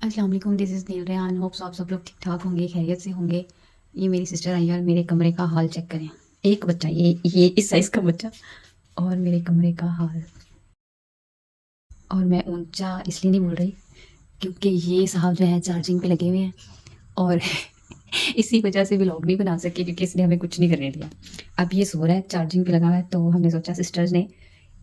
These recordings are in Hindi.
अस्सलाम वालेकुम, this is Neel Rehan. Hopes आप सब लोग ठीक ठाक होंगे, खैरियत से होंगे। ये मेरी सिस्टर आई है और मेरे कमरे का हाल चेक करें। एक बच्चा, ये इस साइज़ का बच्चा, और मेरे कमरे का हाल। और मैं ऊंचा इसलिए नहीं बोल रही क्योंकि ये साहब जो है चार्जिंग पे लगे हुए हैं और इसी वजह से व्लॉग नहीं बना सके क्योंकि इसने हमें कुछ नहीं करने दिया। अब ये सो रहा है, चार्जिंग पे लगा हुआ है, तो हमने सोचा सिस्टर्स ने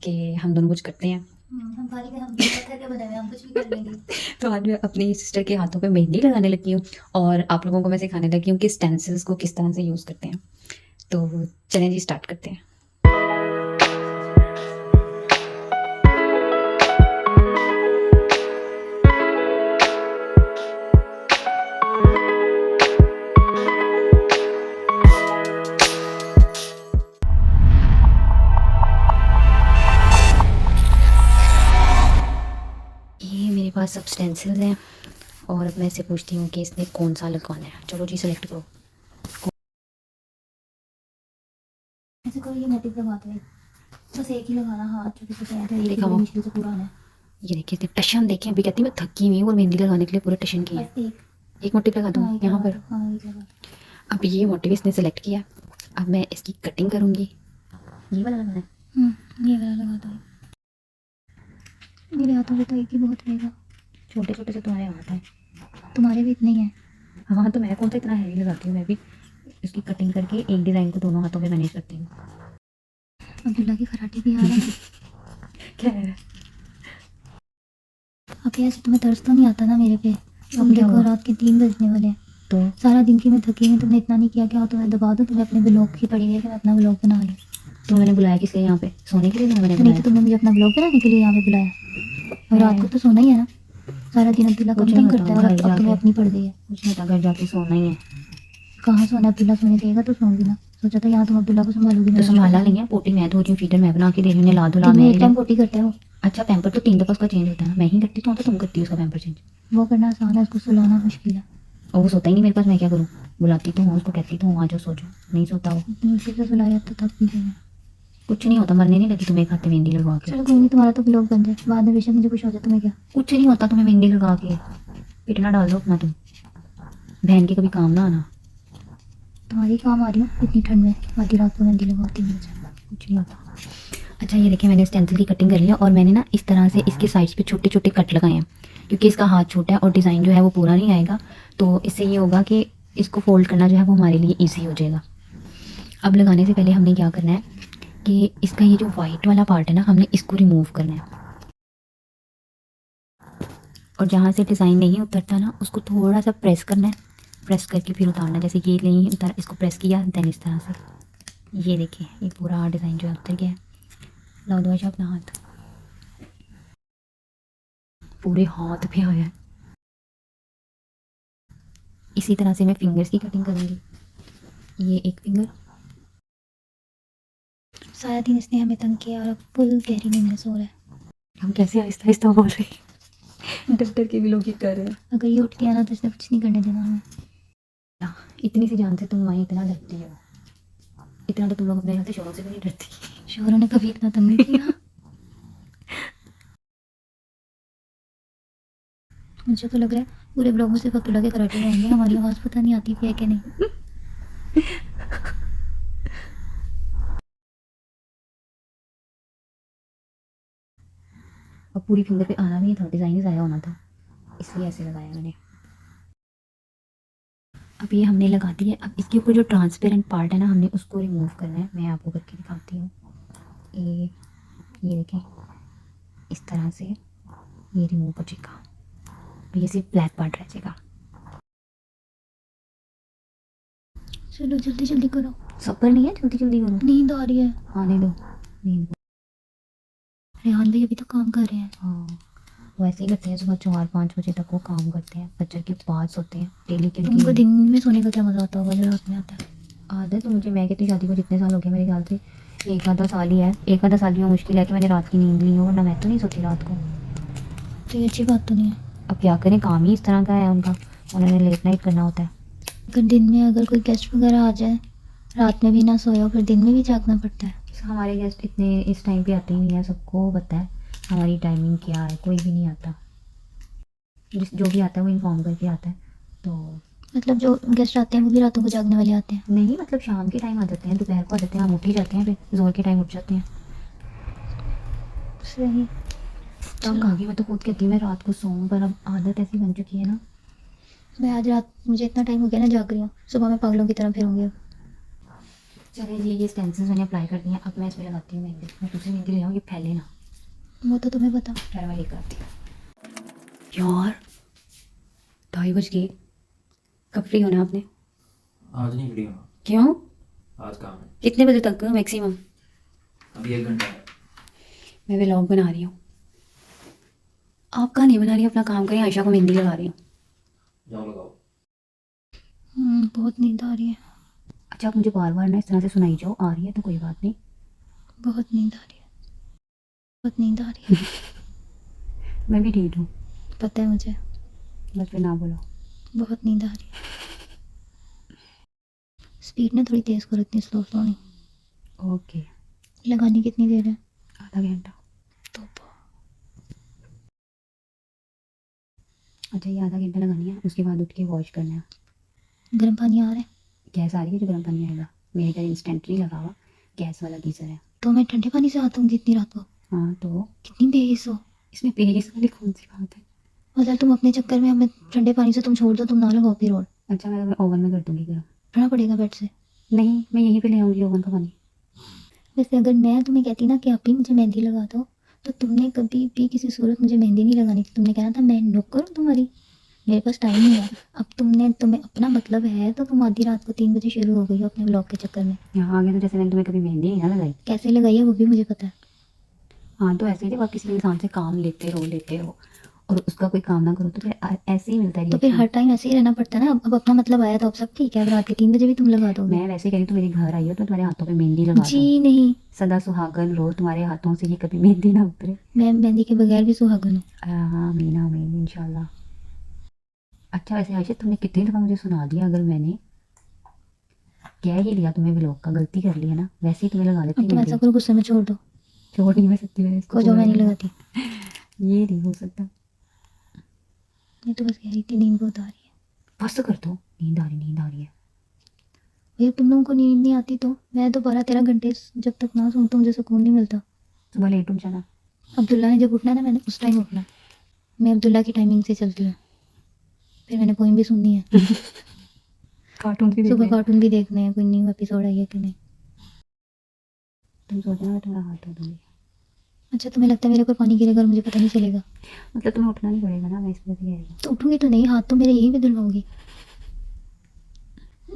कि हम दोनों कुछ करते हैं। हम खाली में हम पत्थर के बने हुए हैं, हम कुछ भी कर लेंगे। तो आज मैं अपनी सिस्टर के हाथों पे मेहंदी लगाने लगी हूँ और आप लोगों को मैं सिखाने लगी हूँ कि स्टेंसिल्स को किस तरह से यूज़ करते हैं। तो चलें जी, स्टार्ट करते हैं। ये मेरे पास सब स्टेंसिल्स हैं और अब मैं इससे पूछती हूँ कि इसमें कौन सा लगवाना है। चलो जी, सेलेक्ट करो। ऐसे करो, ये मोटिव लगाते हैं, बस एक ही लगाना, हाथ छोटे छोटे हैं तो एक ही दिखाओ। मुश्किल से पूरा होना है। ये देखिए, इसने टशन देखे, अभी कहती मैं थकी हुई हूँ और मेहंदी लगाने के लिए पूरा टशन किया है। बस एक मोटिव लगा दूँ हाँ एक यहाँ लगा पर। दो, हाँ एक लगा अब ये मोटिव इसने सेलेक्ट किया, अब मैं इसकी कटिंग करूँगी। ये वाला लगाना है। दो। ये वाला लगा दो। मेरे हाथों में तो एक ही बहुत रहेगा। छोटे छोटे से तुम्हारे हाथ है। तुम्हारे भी इतने ही है। हाँ, तो मैं कौन सा इतना हैवी लगाती हूँ, मैं भी इसकी कटिंग करके एक डिज़ाइन को दोनों हाथों पे मैनेज करती हूँ। अब्दुल्ला की खराटे भी आ रहे हैं। क्या है? अब ऐसे तुम्हें तरस तो नहीं आता ना मेरे पे? अब क्या देखो हुआ? रात के 3 बजने वाले हैं, तो सारा दिन की मैं थकी हूँ, तुमने इतना नहीं किया, क्या तुम्हें दबा दो, तुम्हें अपने ब्लॉग की पड़ी है कि मैं अपना ब्लॉग बना लूँ। तो मैंने बुलाया किस लिए यहाँ पे? सोने के लिए मैंने नहीं तो बुलाया। तुमने मुझे अपना ब्लॉग बनाने के लिए यहाँ पे बुलाया, और रात को तो सोना ही है ना। सारा दिन अब्दुल्ला कुछ कम नहीं तंग होता, करता है और घर अब तुम्हें जाके अपनी पड़ गई है। कुछ नहीं होता, घर जाके सोना ही है। कहाँ सोना? अब्दुल्ला सोने देगा तो सोऊंगी ना। सोचा था यहाँ तुम अब्दुल्ला को संभालोगी, तो मैं संभाला नहीं है, पोटी मैं धो रही हूँ, फीडर मैं बना के दे रही हूँ, नहला धुला दिन में मैं एक ही टाइम हूँ। पोटी करते हो। अच्छा, पैम्पर तो 3 दफ़ा उसका चेंज होता है, मैं ही करती हूँ तो तुम करती हो उसका पैम्पर चेंज? वो करना आसान है, उसको सुलाना मुश्किल है। और वो सोता ही नहीं मेरे पास, मैं क्या करूँ? बुलाती तो हूँ उसको, कहती तो हूँ आ जाओ सो जाओ, नहीं सोता वो। मुश्किल से सुलाया तो थक भी गई। कुछ नहीं होता, मरने नहीं लगी तुम्हें एक हाथ में मेहंदी लगवा के। चलो कोई नहीं, तुम्हारा तो ब्लॉग बन जाए, बाद में बेशक मुझे कुछ हो जाए, तुम्हें क्या। कुछ नहीं होता तुम्हें मेहंदी लगा के, पिटना डाल दो अपना तुम। बहन के कभी काम ना आना। तुम्हारी काम आ रही हूँ इतनी ठंड में, आधी रात को मेहंदी लगवाती हूँ मुझे। कुछ नहीं होता। अच्छा, ये देखिए मैंने स्टेंसिल की कटिंग कर लिया और मैंने ना इस तरह से इसके साइड्स पे छोटे छोटे कट लगाए हैं क्योंकि इसका हाथ छोटा है और डिज़ाइन जो है वो पूरा नहीं आएगा। तो इससे ये होगा कि इसको फोल्ड करना जो है वो हमारे लिए ईजी हो जाएगा। अब लगाने से पहले हमने क्या करना है कि इसका ये जो वाइट वाला पार्ट है ना, हमने इसको रिमूव करना है और जहाँ से डिज़ाइन नहीं उतरता ना उसको थोड़ा सा प्रेस करना है, प्रेस करके फिर उतारना है। जैसे ये नहीं उतार, इसको प्रेस किया देन इस तरह से, ये देखिए ये पूरा डिज़ाइन जो है उतर गया है। लाओ दो अपना हाथ, पूरे हाथ पे आया है। इसी तरह से मैं फिंगर्स की कटिंग करूँगी। ये एक फिंगर। सारा दिन इसने हमें तंग किया और अब फुल गहरी नींद में सो रहा है। हम कैसे आहिस्ता आहिस्ता बोल रहे हैं, डर डर के भी लोग ये कर रहे हैं। अगर ये उठ गया ना तो इसने कुछ नहीं करने देना हमें। इतनी सी जान से तुम वहीं इतना डरती हो, इतना तो तुम लोग अपने हाथ शोरों से भी नहीं डरती। शोहरों ने कभी इतना तंग नहीं किया। मुझे तो लग रहा है पूरे ब्लॉग में सिर्फ अब्दुल्ला के कराटे रहेंगे, हमारी आवाज़ पता नहीं आती थी है कि नहीं। अब पूरी फिंगर पे आना नहीं था, डिज़ाइन ही ज़ाया होना था, इसलिए ऐसे लगाया मैंने। अब ये हमने लगा दी है। अब इसके ऊपर जो ट्रांसपेरेंट पार्ट है ना, हमने उसको रिमूव करना है। मैं आपको करके दिखाती हूँ। ये देखें, इस तरह से ये रिमूव हो जाएगा, ये सिर्फ ब्लैक पार्ट रह जाएगा। चलो जल्दी जल्दी करो, सब्र नहीं है, जल्दी जल्दी करो। नींद आ रही है। आने दो नींद। रेहान भाई अभी तो काम कर रहे हैं। हाँ, वैसे ही करते हैं, सुबह 4-5 बजे तक वो काम करते हैं, फजर के बाद सोते हैं डेली के तुमको लिए। दिन में सोने का क्या मज़ा आता होगा जो रात में आता है? आदत तो मुझे, मैं कहती शादी को जितने साल हो गए मेरे ख्याल से एक आधा साल ही है, एक आधा साल भी मुश्किल है कि मैंने रात की नींद ली हो, वरना मैं तो नहीं सोती रात को। तो ये अच्छी बात तो नहीं है। अब क्या करें, काम ही इस तरह का है उनका, उन्होंने लेट नाइट करना होता है। अगर दिन में अगर कोई गेस्ट वगैरह आ जाए, रात में भी ना सोए, फिर दिन में भी जागना पड़ता है। हमारे गेस्ट इतने इस टाइम पे आते ही नहीं है, सबको पता है हमारी टाइमिंग क्या है, कोई भी नहीं आता। जो भी आता है वो इन्फॉर्म करके आता है। तो मतलब जो गेस्ट आते हैं वो भी रातों को जागने वाले आते हैं? नहीं, मतलब शाम के टाइम आ जाते हैं, दोपहर को आ जाते हैं, हम उठ ही जाते हैं, फिर जोर के टाइम उठ जाते हैं। सही। तंग आ गई, मैं तो खुद कहती हूँ मैं रात को सोऊं, पर अब आदत ऐसी बन चुकी है ना। मैं आज रात, मुझे इतना टाइम हो गया ना जाग रही हूँ, सुबह मैं पागलों की तरह फिरूंगी अब। चलिए ये स्टेंसिल्स मैंने अप्लाई कर दिए हैं, अब मैं इसमें लगाती हूँ मेहंदी। मैं दूसरी मेहंदी ले आऊँ, ये फैले ना। वो तो तुम्हें पता। फिर मैं लेकर आती हूँ। यार 2:30 बज गए, कब फ्री होना आपने? आज नहीं फ्री होना, क्यों? आज काम है। कितने बजे तक मैक्सिमम? अभी 1 घंटा है। मैं व्लॉग बना रही हूँ। आप कहाँ नहीं बना रही, अपना काम करें, आयशा को मेहंदी लगा रही हूँ। जाओ लगाओ। बहुत नींद आ रही है। अच्छा आप मुझे बार बार ना इस तरह से सुनाई जाओ, आ रही है तो कोई बात नहीं। बहुत नींद आ रही है, बहुत नींद आ रही है। मैं भी ठीक हूँ, पता है मुझे, बस फिर ना बोलो। बहुत नींद आ रही है। स्पीड ना थोड़ी तेज़ करो, इतनी स्लो स्लो नहीं। ओके। लगानी कितनी देर है? आधा घंटा। तो अच्छा ये आधा घंटा लगानी है, उसके बाद उठ के वॉश करना है। गर्म पानी आ रहा है? गैस आ रही है जो गर्म पानी आएगा, मेरे घर इंस्टेंट नहीं लगा हुआ, गैस वाला गीज़र है। तो मैं ठंडे पानी से आता हूँ इतनी रात को? हाँ तो कितनी बेइज्जत हो। इसमें पेरिस वाली कौन सी बात है? मतलब तुम अपने चक्कर में हमें ठंडे पानी से तुम छोड़ दो, तुम ना लगाओ फिर। और अच्छा मैं तुम्हें ओवन में कर दूँगी गर्म। उठना पड़ेगा बेड से? नहीं मैं यहीं पे ले आऊँगी ओवन का पानी। वैसे अगर मैं तुम्हें कहती ना कि आप ही मुझे मेहंदी लगा दो, तो तुमने कभी भी किसी सूरत मुझे मेहंदी नहीं लगानी थी। तुमने कहना था मैं नौकर हूँ तुम्हारी, मेरे पास टाइम नहीं है। अब तुम्हें अपना मतलब है, तो तुम आधी रात को 3 बजे शुरू हो गई हो अपने ब्लॉग के चक्कर में। यहाँ आगे तो जैसे मैंने तुम्हें कभी मेहंदी नहीं ना लगाई। कैसे लगाई है वो भी मुझे पता है। हाँ तो ऐसे ही जब आप किसी इंसान से काम लेते हो और उसका कोई काम ना करो तो फिर ऐसे ही मिलता है तो फिर reaction। हर टाइम ऐसे ही रहना पड़ता है ना। अब अपना मतलब आया तो अब सब ठीक है, अब रात के 3 बजे भी तुम लगा दोगे? मैं वैसे कह रही हूँ, तुम मेरे घर आई हो तो तुम्हारे हाथों पे मेहंदी लगा दूँ। जी नहीं, सदा सुहागन रहो, तुम्हारे हाथों से ये कभी मेहंदी ना उतरे। मैं मेहंदी के बगैर भी सुहागन हूँ। हाँ आमीन आमीन इंशाल्लाह। अच्छा वैसे आयशा तुमने कितनी दफ़ा मुझे सुना दिया, अगर मैंने कह ही लिया तुम्हें व्लॉग का, गलती कर ली है ना, वैसे ही तुम्हें लगा लेती अब तुम ऐसा मेहंदी। करो, गुस्से में छोड़ दो। छोड़ नहीं मैं सकती, मैंने इसको को जो मैं नहीं पूरा लगाती। ये नहीं हो सकता। मैं तो बस कह रही थी नींद बहुत आ रही है। बस कर दो, नींद आ रही है। भैया तुम लोगों को नींद नहीं आती तो मैं तो 12-13 घंटे जब तक ना सोऊं तो मुझे सुकून नहीं मिलता। सुबह लेट उठ जाना। अब्दुल्ला ने जब उठना है ना, मैंने उस टाइम उठना। मैं अब्दुल्ला की टाइमिंग से चलती हूँ। फिर मैंने पोइम भी सुननी है, कार्टून भी सुबह देखने। कार्टून भी देखने हैं, कोई न्यू एपिसोड आई है कि नहीं। तुम सोचना मैं तुम्हारा हाथ धो दूंगी। अच्छा तुम्हें लगता है मेरे ऊपर पानी गिरेगा और मुझे पता नहीं चलेगा? मतलब तुम्हें उठना नहीं पड़ेगा ना, मैं इस वजह से कह रही हूँ। तो उठूंगी तो नहीं, हाथ तो मेरे यहीं पे धुलवाऊंगी।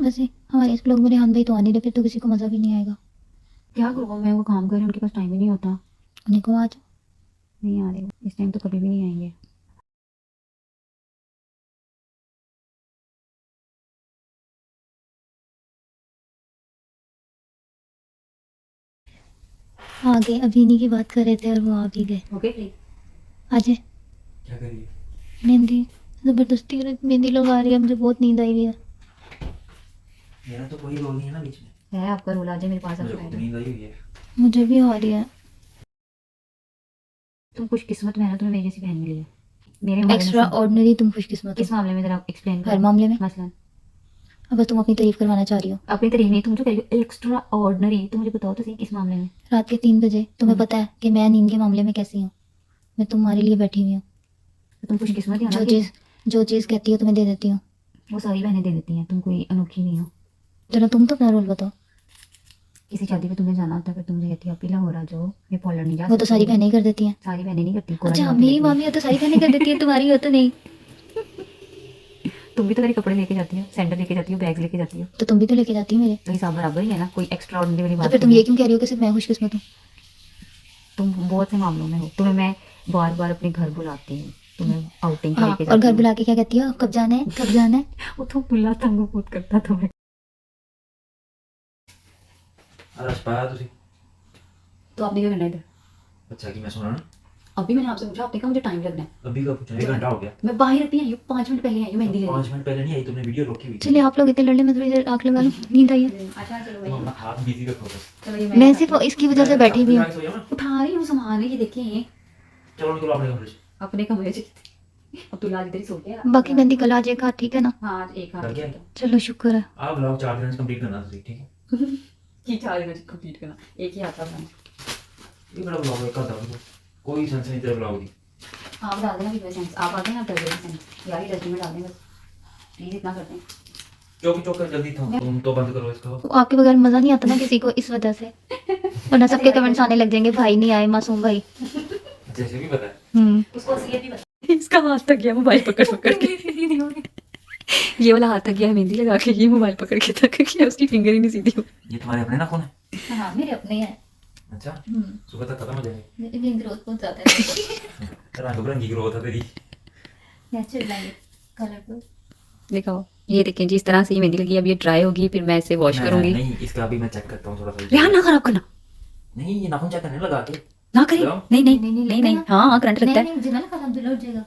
वैसे हमारे इस ब्लॉग में रेहान भाई तो आने रहे, फिर तो किसी को मज़ा भी नहीं आएगा। क्या करूँ मैं, वो काम कर रहे हैं, उनके पास टाइम ही नहीं होता। उन्हें को आज नहीं आ रहे इस टाइम तो कभी भी नहीं आएंगे। आगे अभी इन्हीं की बात कर रहे थे और वो आ भी गए। Okay free. आज क्या करिए? मेहंदी ज़बरदस्ती मेहंदी लगा रही है, मुझे बहुत नींद आई हुई है। मेरा तो कोई रोल नहीं है ना बीच में। है आपका रोल, आज मेरे पास मुझे आपका खुद है। नींद आई हुई है। मुझे भी आ रही है। तुम खुशकिस्मत में है ना, तुम्हें मेरी जैसी बहन मिली है। मेरे हमारे एक्स्ट्रा मसलन- ऑर्डिनरी तुम खुशकिस्मत किस हो। मामले में जरा एक्सप्लेन हर मामले में। मसलन अगर तुम अपनी तारीफ करवाना चाह रही हो। अपनी तरीफ नहीं, तुम जो कह रही हो एक्स्ट्रा ऑर्डिनरी, तो मुझे बताओ तो सही किस मामले में। रात के 3 बजे तुम्हें पता है कि मैं नींद के मामले में कैसी हूँ। मैं तुम्हारे लिए बैठी हुई हूँ। तो तुम खुशकिस्मत ही हो ना जो कि चीज़ कहती हो तुम्हें दे देती हूँ। वो सारी बहनें दे देती हैं, तुम कोई अनोखी नहीं हो। जरा तुम तो अपना रोल बताओ। किसी शादी पे तुम्हें जाना होता है, फिर तुम मुझे कहती हो अभी हो रहा जो मैं पॉलर नहीं जा वो तो सारी बहनें ही कर देती हैं। सारी बहनें नहीं करती, कोई अच्छा बात मेरी नहीं मामी हो तो सारी बहनें कर देती हैं, तुम्हारी हो तो नहीं। करती। तुम भी तो मेरे कपड़े लेके जाती हो, सैंडल लेके जाती हो, बैग लेके जाती हो, तो तुम भी तो लेके जाती हो मेरे। तो हिसाब बराबर ही है ना, कोई एक्स्ट्रा ऑर्डिनरी वाली तो बात फिर तुम नहीं ये है। क्यों कह रही हो कि सिर्फ मैं खुशकिस्मत हूँ? तुम बहुत से मामलों में हो, तुम्हें मैं बार बार अपने घर बुलाती हूँ, तुम्हें आउटिंग हाँ, लेके और घर जाती हूँ। बुला के क्या कहती हो, कब जाना है कब जाना है? वो तो बुला तंग बहुत करता तुम्हें। आज पाया तुझे? तो आपने क्या करना है इधर? अच्छा कि मैं सुना ना। अभी मैंने आपसे पूछा, आपने कहा मुझे टाइम लगना है। अभी का पूछा, 1 घंटा हो गया। मैं बाहर अभी आई हूँ, 5 मिनट पहले आई हूँ मेहंदी लेने। 5 मिनट पहले नहीं आई, तुमने वीडियो रोकी हुई थी। चलिए आप लोग इतने लड़ ले, मैं थोड़ी देर आँख लगा लूँ, नींद आई है। अच्छा चलो तुम अपना हाथ बिजी रखो बस। चलो ये मैं सिर्फ इसकी वजह से बैठी हुई हूँ। सो जाओ ना। उठा रही हूँ, संभाल रही, ये देखिए चलो निकलो अपने कमरे से। अपने कमरे से। अब तू आज इधर ही सो गया बाकी मेहंदी कल आ जाएगा, ठीक है ना? हाँ आज एक हाथ कर गया? चलो शुक्र है। आप ब्लॉग 4 दिन कंप्लीट करना था, ठीक है? की 4 दिन कंप्लीट करना, एक ही हाथ था बनाना। ये बड़ा ब्लॉग है, कर दो कोई सेंस नहीं तेरे ब्लॉग दी। आप डाल देना वीडियो सेंस, आप आते हैं ना वीडियो सेंस यार, ही डस्टबिन में डाल दें बस, प्लीज इतना करते हैं। चौकी चौकर जल्दी था, तुम तो बंद करो इसको। तो आपके बगैर मजा नहीं आता ना किसी को, इस वजह से। वरना सबके कमेंट्स आने लग जाएंगे, भाई नहीं आए, मासूम भाई। जैसे भी पता है उसको असलियत भी बता। इसका हाथ थक गया मोबाइल पकड़ पकड़ के, ये वाला हाथ थक गया है मेहंदी लगा के, ये मोबाइल पकड़ के थक गया, उसकी फिंगर ही नहीं सीधी हो। ये तुम्हारे अपने नाखून है? हाँ मेरे अपने हैं। अच्छा, सुबह तक खत्म हो जाएंगे। मेरी ग्रोथ बहुत ज्यादा है। रंग बिरंगी ग्रोथ है तेरी। Natural light colourful. दिखाओ, ये देखें जी, इस तरह से ये मेहंदी लगी, अब ये ड्राई होगी, फिर मैं इसे वॉश करूंगी। नहीं, इसका अभी मैं चेक करता हूँ थोड़ा सा। रेहान ना खराब करना, नहीं, ये नाखून चेक करने लगा के। ना करें। लगाओ। नहीं नहीं नहीं, नहीं नहीं, नहीं, हाँ हाँ करंट लगता है। नहीं जिला का अब्दुल्ला उठ जाएगा।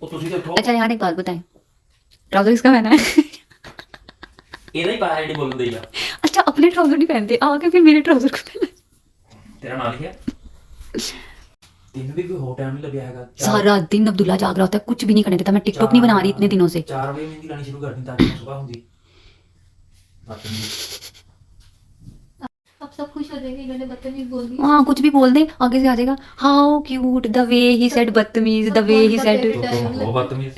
ਉਹ ਤੁਸੀਂ ਤਾਂ ਉਠੋ। अच्छा रेहान एक बात बताएं, ट्राउजर किसका पहना है? ਇਹਦਾ ਹੀ ਪਾਇਆ ਜਿਹੜੀ ਬੋਲਦੇ ਆ। अच्छा अपने ट्राउजर नहीं पहनते, आके फिर मेरे ट्राउजर को पहना। ਤੇਰਾ ਨਾਂ ਲਿਖਿਆ? ਤੈਨੂੰ ਵੀ ਕੋਈ ਹੋਰ ਟਾਈਮ ਨਹੀਂ ਲੱਗਿਆ ਹੈਗਾ? सारा दिन अब्दुल्ला जाग रहा होता है, कुछ भी नहीं करने देता। मैं टिकटॉक नहीं बना रही इतने दिनों से। 4 ਵਜੇ ਮਹਿੰਦੀ ਲਾਣੀ ਸ਼ੁਰੂ ਕਰਨੀ ਤਾਂ ਕਿ ਸੁਬਾਹ ਹੁੰਦੀ। अब सब खुश हो जाएंगे, इन्होंने बदतमीज बोल दी। हाँ कुछ भी बोल दे, आगे से आ जाएगा how cute the way he said, बदतमीज द वे ही सेड। ਬਹੁਤ ਬਦਤਮੀਜ਼।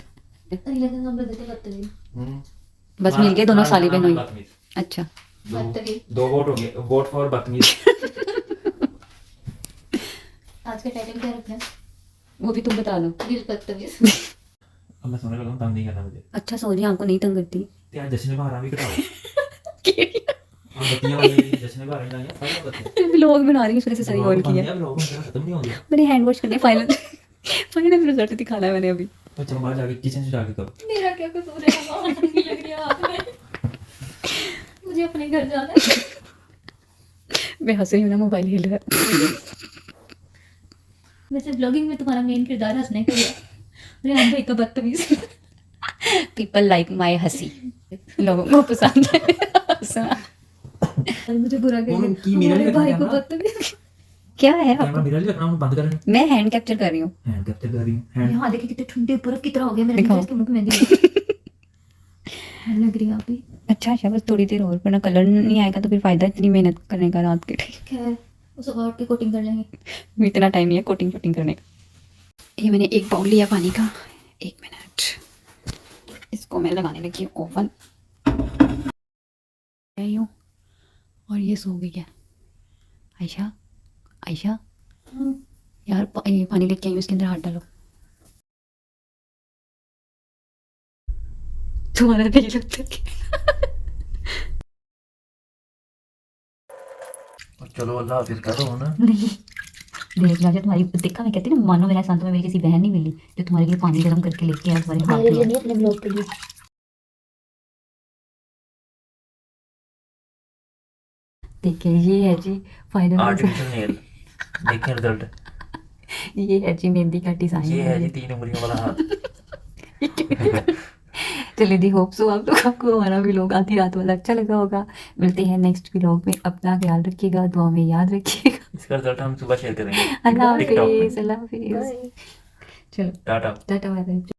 नहीं लगेगा हम बदलते बदतमीज। बस मिल गए दोनों साली बहनोई। बदतमीज। अच्छा बदतमीज। 2 वोट हो गए, वोट फॉर बदतमीज। आज का टाइटल क्या रखना है? वो भी तुम बता दो। दिल बदतमीज। अब मैं सोने लगा हूं, तंग नहीं करना मुझे। अच्छा सो रही आंखों नहीं तंग करती। ਤੇ ਆ ਜਸ਼ਨ ਬਾਹਰ ਆ ਵੀ ਘਟਾਓ। ਆ ਬੱਤੀਆਂ ਵਾਲੀ ਜਸ਼ਨ ਬਾਹਰ ਨਹੀਂ ਆਈਆਂ ਸਾਰੇ ਬੱਤੀਆਂ। व्लॉग बना रही हूँ, इस वजह से सारी ऑन की है। लोग खत्म नहीं होंगे। मैंने हैंड वॉश करने फाइनल फाइनल रिजल्ट दिखाना है मैंने अभी। तो चलो बाहर जाके किचन से जाके करो। मेरा क्या कसूर है? हवा नहीं लग रही है हाथ में। मुझे अपने घर जाना है। मैं हंस रही हूँ ना, मोबाइल हिल रहा है। वैसे ब्लॉगिंग में तुम्हारा मेन किरदार हंसने का ही है। रेहान भाई का बदतमीज। पीपल लाइक माई हंसी, लोगों को पसंद है हंसना। और मुझे बुरा उन्होंने की कहेगा मेरा हमारे नहीं भाई रखना को कैमरा? बदतमीज। क्या है कैमरा आप? मेरा नहीं रखना, बंद कर। मैं हैंड कैप्चर कर रही हूँ। हैंड कैप्चर कर रही हूं। हैंड यहाँ देखिए कितने ठंडे बर्फ की तरह हो गए मेरे दिखाओ। फेस के मुंह में लग रही है आप भी। अच्छा अच्छा, बस थोड़ी देर और, वरना कलर नहीं आएगा तो फिर फायदा इतनी मेहनत करने का रात के टाइम। खैर उस उठ के कोटिंग कर लेंगे। इतना टाइम नहीं है कोटिंग शूटिंग करने का। ये मैंने एक बाउल लिया पानी का, 1 मिनट, इसको मैं लगाने लगी हूँ ओवन। यूँ और ये सो गई है। आयशा आयशा यार ये पानी लेके आई हूँ, इसके अंदर हाथ डालो। तुम्हारा नहीं लगता कि चलो अल्लाह हाफिज करो ना। नहीं देख ला, जब तुम्हारी देखा, मैं कहती ना मानो मेरा एहसान, तुम्हें मेरी किसी बहन नहीं मिली जो तुम्हारे लिए पानी गर्म करके लेके आया तुम्हारे हाथ मेरे लिए में। नहीं, अपने ब्लॉग के लिए। देखिए ये है जी फाइनल, आर्टिफिशियल नेल, देखिए रिजल्ट। ये है जी मेहंदी का डिजाइन। ये है जी 3 उंगलियों वाला हाथ। चलिए दी, होप सो आप लोग आपको हमारा व्लॉग आधी रात वाला अच्छा लगा होगा। मिलते हैं नेक्स्ट व्लॉग में, अपना ख्याल रखिएगा, दुआ में याद रखिएगा। इसका रिजल्ट हम सुबह शेयर करेंगे अल्लाह टिकटॉक में। हाफिज, अल्लाह हाफिज। चलो टाटा। Tata bye bye.